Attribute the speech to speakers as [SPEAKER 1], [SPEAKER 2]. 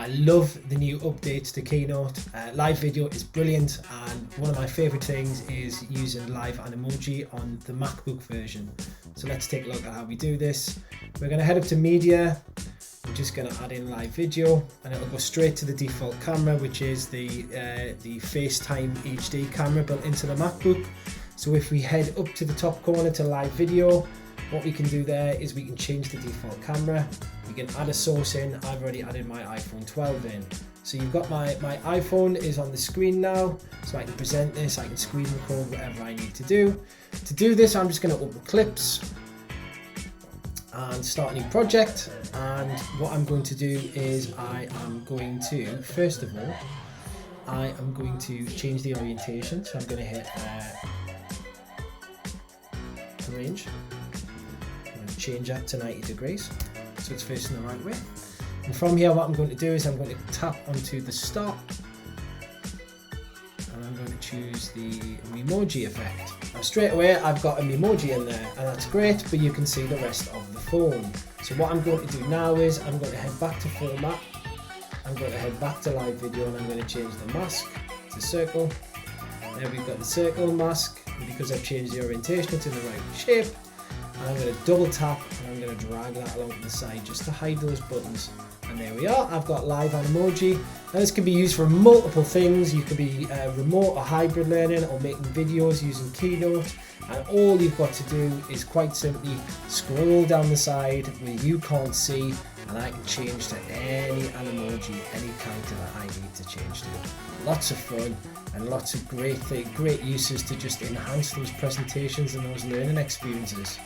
[SPEAKER 1] I love the new updates to Keynote. Live video is brilliant, and one of my favorite things is using live Animoji on the MacBook version. So let's take a look at how we do this. We're going to head up to media. I'm just going to add in live video, and it'll go straight to the default camera, which is the FaceTime HD camera built into the MacBook. So if we head up to the top corner to live video, what we can do there is we can change the default camera. We can add a source in. I've already added my iPhone 12 in. So you've got my iPhone is on the screen now, so I can present this, I can screen record whatever I need to do. To do this, I'm just going to open Clips and start a new project. And what I'm going to do is I am going to, first of all, I am going to change the orientation. So I'm going to hit Arrange. Change that to 90 degrees so it's facing the right way, and from here what I'm going to do is I'm going to tap onto the stop and I'm going to choose the Animoji effect. Now straight away I've got an Animoji in there, and that's great, but you can see the rest of the phone. So what I'm going to do now is I'm going to head back to format, I'm going to head back to live video, and I'm going to change the mask to circle. There we've got the circle mask, and because I've changed the orientation it's in the right shape. And I'm going to double tap and I'm going to drag that along to the side just to hide those buttons. And there we are, I've got live Animoji. Now this can be used for multiple things. You could be remote or hybrid learning, or making videos using Keynote. And all you've got to do is quite simply scroll down the side where you can't see, and I can change to any Animoji, any character that I need to change to. Lots of fun and lots of great uses to just enhance those presentations and those learning experiences.